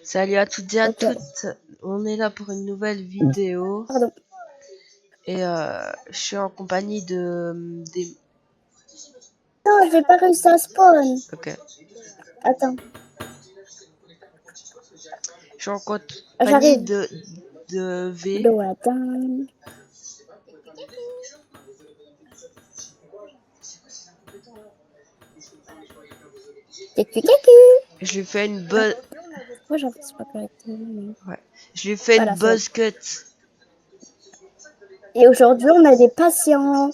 Salut à toutes et à Ok. toutes. On est là pour une nouvelle vidéo Pardon. et je suis en compagnie des. Non, j'ai pas réussi à spawn. Ok. Attends, Je suis en compagnie j'arrive. de V. L'eau attends. Cacu. Je lui fais une buzz. Moi, j'en fais pas correctement. Ouais. Je lui fais une Voilà, c'est bon. buzz cut. Et aujourd'hui, on a des patients.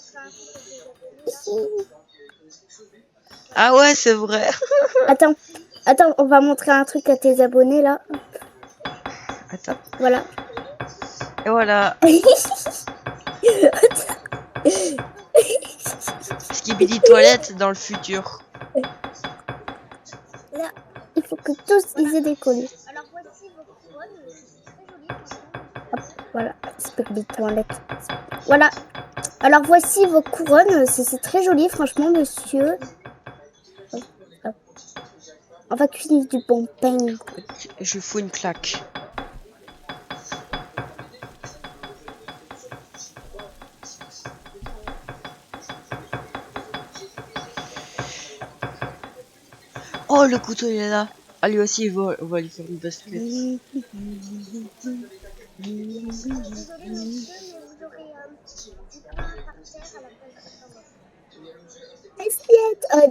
Ah ouais, c'est vrai. Attends, on va montrer un truc à tes abonnés là. Attends. Voilà. Et voilà. Skibidi toilette dans le futur. Là, il faut que tous ils aient des colis. Alors voici vos couronnes, c'est très joli franchement. Hop, voilà, Skibidi toilette. Voilà. Alors voici vos couronnes. C'est très joli, franchement, monsieur. Hop. On va cuisiner du bon pain. Je lui fous une claque. Oh, le couteau il est là. Ah, lui aussi on va lui faire une buzz cut.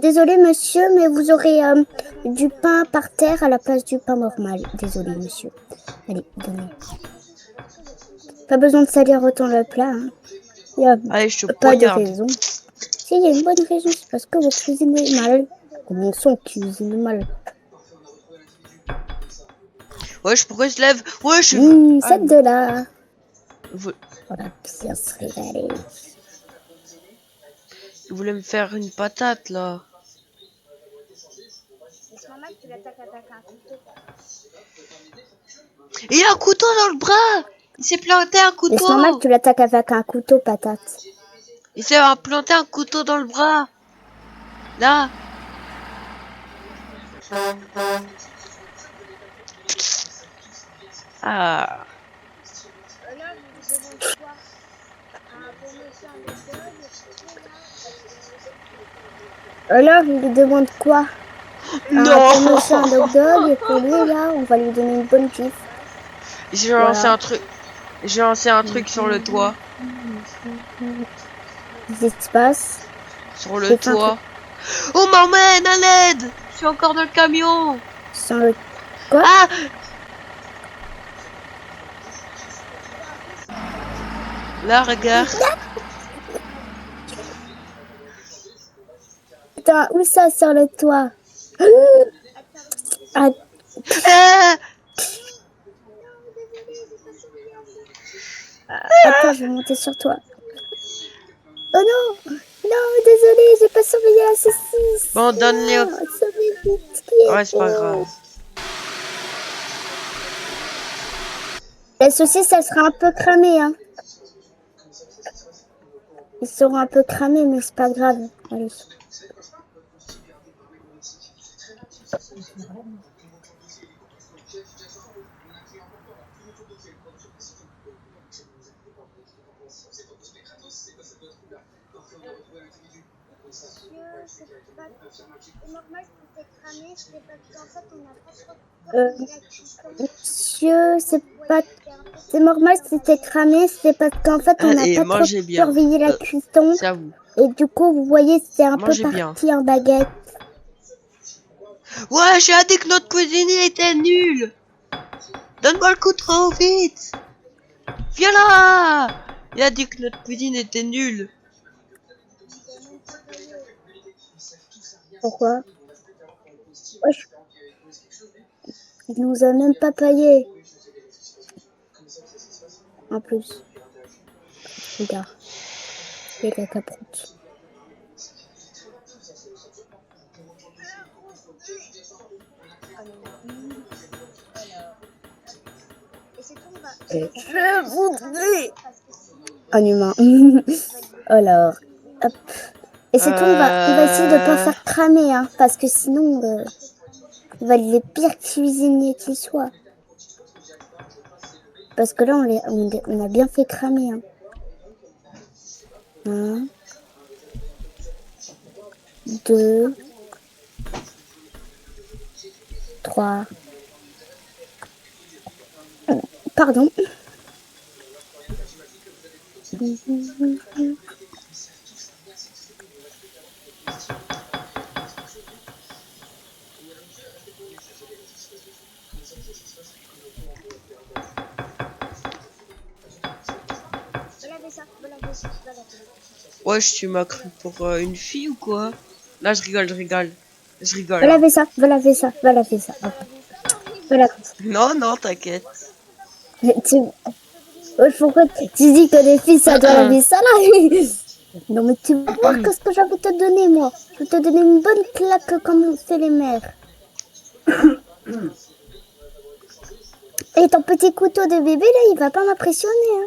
Désolé monsieur, mais vous aurez du pain par terre à la place du pain normal. Désolé monsieur, mais vous aurez du pain par terre à la place du pain normal. Désolé monsieur. Allez, donnez. Pas besoin de salir autant le plat. Hein. Il n'y a Allez, je te pas de poignarde. raison. Si, il y a une bonne raison, c'est parce que vous cuisinez mal. Comme on sent cuisine mal. Wesh, pourquoi il se lève? Wesh, je... Cette de là. Vous... On va bien se régaler. Il voulait me faire une patate là. C'est normal que tu l'attaques avec un couteau. Il a un couteau dans le bras. Il s'est planté un couteau. C'est normal que tu l'attaques avec un couteau, patate. Il s'est planté un couteau dans le bras. Là. Ah. Là, vous demandez quoi? Un bon monsieur, un hot dog, Alors, il lui demande quoi? Non. Un monsieur, un hot dog, et pour lui, là, on va lui donner une bonne gifle. J'ai lancé un truc. J'ai lancé un truc sur le toit. Qu'est-ce qui se passe? Sur le toit. On m'emmène à l'aide. Je suis encore dans le camion. Sans le... Quoi? Ah. Là, regarde. Attends, où ça sur le toit? Ah. Ah. Attends, je vais monter sur toi. Oh non! Non, désolé, j'ai pas surveillé la saucisse. Bon, donne-les. Ouais, c'est pas grave. La saucisse, elle sera un peu cramée, hein. Ils seront un peu cramés, mais c'est pas grave. Allez. Monsieur, c'est normal si c'était cramé, c'est parce qu'en fait on n'a pas trop surveillé la cuisson. Et du coup, vous voyez, c'est un peu parti en baguette. Ouais, j'ai dit que notre cuisine était nulle. Donne-moi le couteau vite. Viens là. Il a dit que notre cuisine était nulle. Pourquoi? Wesh. Il nous a même pas payé. En plus. Regarde. Et la caproute. Je voudrais un humain. Alors, hop. Et c'est tout, il va essayer de pas faire cramer, hein, parce que sinon, Il va être les pires cuisiniers qui soient. Parce que là, on a bien fait cramer. Hein. 1, 2, 3. Pardon. Wesh, tu m'as cru pour une fille ou quoi? Là, je rigole, je rigole. Je rigole. Va Hein. laver ça, va laver ça, va laver ça. Hop. Va laver ça. Non, non, t'inquiète. Pourquoi tu dis que les filles, ça doit laver ça là? Non, mais tu vas voir qu'est-ce que je vais te donner, moi. Je vais te donner une bonne claque comme on fait les mères. Et ton petit couteau de bébé, là, il va pas m'impressionner. Hein.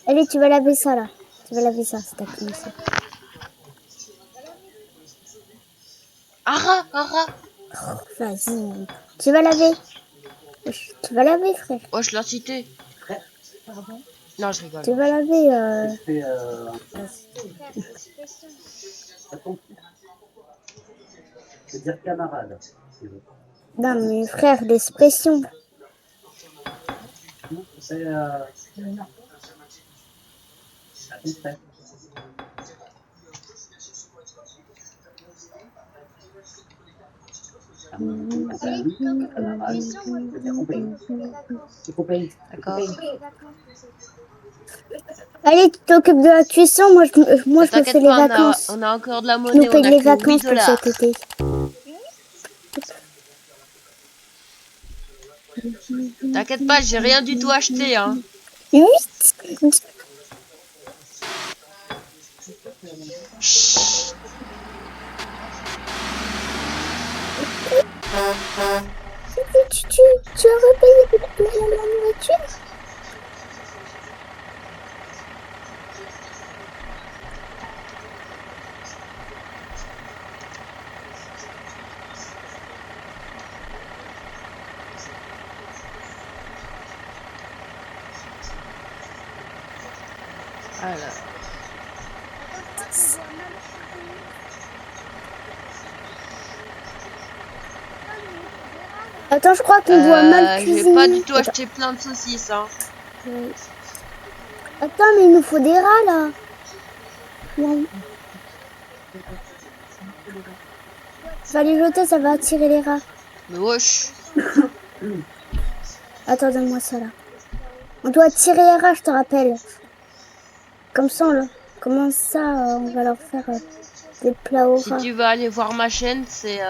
Allez, tu vas laver ça, là. Tu vas laver ça, c'est ta commencé. Ara, ara. Oh, vas-y. Tu vas laver. Tu vas laver, frère. Oh, je l'ai cité. Pardon? Non, je rigole. Tu vas laver. C'est dire camarade. Non, mais frère, l'expression. C'est D'accord. Allez, tu t'occupes de la cuisson, moi je me T'inquiète fais les pas, vacances. on a encore de la Je monnaie, nous paye on a les que vacances 8 pour dollars. cet été. T'inquiète pas, j'ai rien du tout acheté, hein. 8. Tu as repayé la nourriture? Voilà. Attends, je crois qu'on doit mal cuisiner. J'ai pas du tout acheté plein de saucisses, hein. Oui. Attends, mais il nous faut des rats, là. Non. Va les jeter, ça va attirer les rats. Mais wesh. Attends, donne-moi ça, là. On doit attirer les rats, je te rappelle. Comme ça, là. Comment ça, on va leur faire des plats au Si rats. tu veux aller voir ma chaîne, c'est...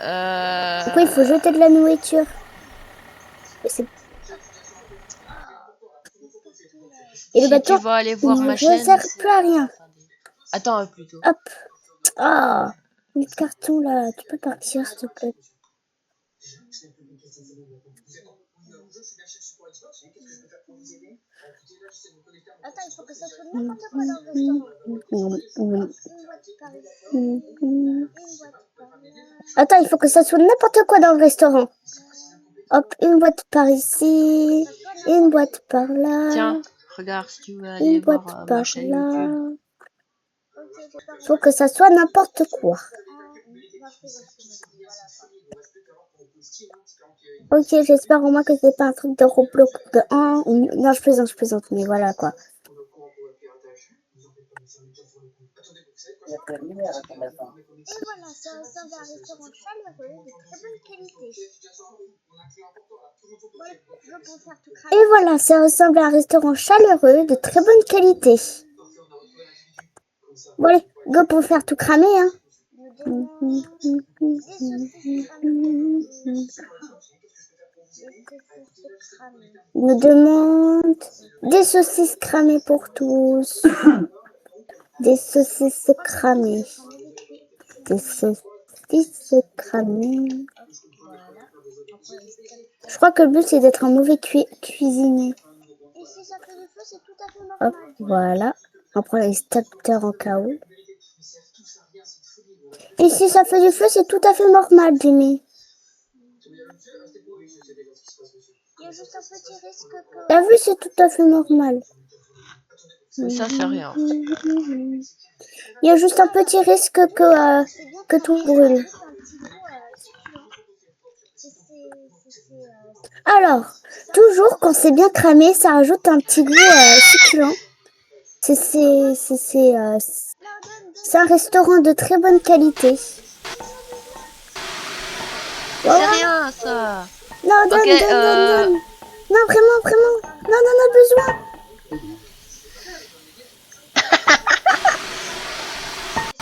Pourquoi il faut jeter de la nourriture? Et le si bâton, tu vas aller il voir ne ma chaîne, réserve plus à rien. Attends, plutôt. Hop. Ah, le carton là, tu peux partir s'il te plaît. Attends, il faut que ça soit n'importe quoi dans le restaurant. Attends, il faut que ça soit n'importe quoi dans le restaurant. Hop, une boîte par ici, une boîte par là. Tiens, regarde si tu veux aller une voir boîte ma par chaîne là. YouTube. Faut que ça soit n'importe quoi. Ok, j'espère au moins que c'est pas un truc de Roblox de 1 ou... Non, je plaisante, mais voilà quoi. Et voilà, ça ressemble à un restaurant chaleureux de très bonne qualité. Et voilà, ça ressemble à un restaurant chaleureux de très bonne qualité. Bon allez, go pour faire tout cramer, hein. Il me demande des saucisses cramées pour tous. Des saucisses cramées. Des saucisses cramées. Je crois que le but c'est d'être un mauvais cuisinier. Et si ça fait du feu, c'est tout à fait Hop, normal. voilà. On prend les extincteurs en cas où. Et si ça fait du feu, c'est tout à fait normal, Jimmy. Il y a juste un petit risque que... T'as vu, c'est tout à fait normal. Mais ça fait rien. Il y a juste un petit risque que tout brûle. Alors, toujours quand c'est bien cramé, ça rajoute un petit goût succulent. C'est un restaurant de très bonne qualité. C'est rien, ça. Non, donne, Ok, donne. Non, vraiment. Non, on en a besoin.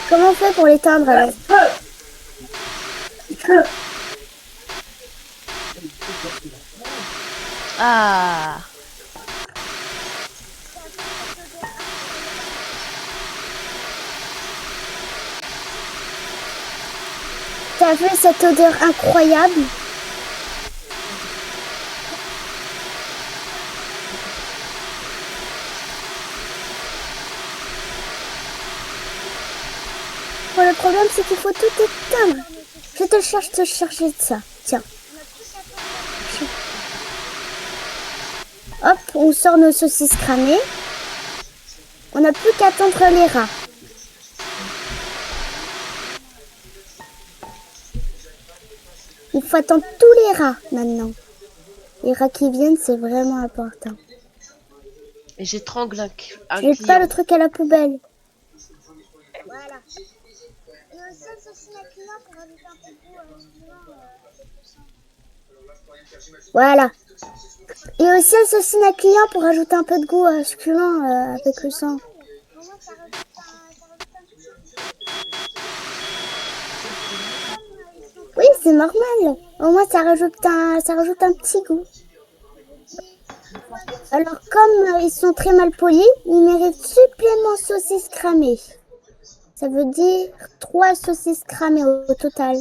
Comment on fait pour l'éteindre alors? Ah. T'as vu cette odeur incroyable? Bon, le problème c'est qu'il faut tout éteindre. Je te chercher de ça. Tiens. Hop, on sort nos saucisses cramées. On n'a plus qu'à attendre les rats. Il faut attendre tous les rats maintenant. Les rats qui viennent, c'est vraiment important. Et j'étrangle un Je n'ai pas client. le truc à la poubelle. Voilà. Et aussi, le saucisse à client pour rajouter un peu de goût Voilà. Et aussi un saucisse à client pour ajouter un peu de goût succulent avec le sang. Pour moi, ça rajoute un petit Oui, c'est normal. Au moins, ça rajoute un petit goût. Alors, comme ils sont très mal polis, ils méritent supplément saucisses cramées. Ça veut dire 3 saucisses cramées au total.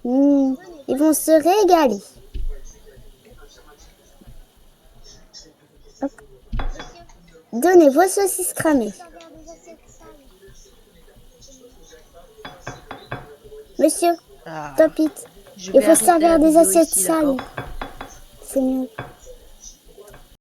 Ils vont se régaler. Hop. Donnez vos saucisses cramées. Monsieur, Ah. stop it. Je Il vais faut arrêter servir la des vidéo assiettes ici, sales. d'accord. C'est mieux.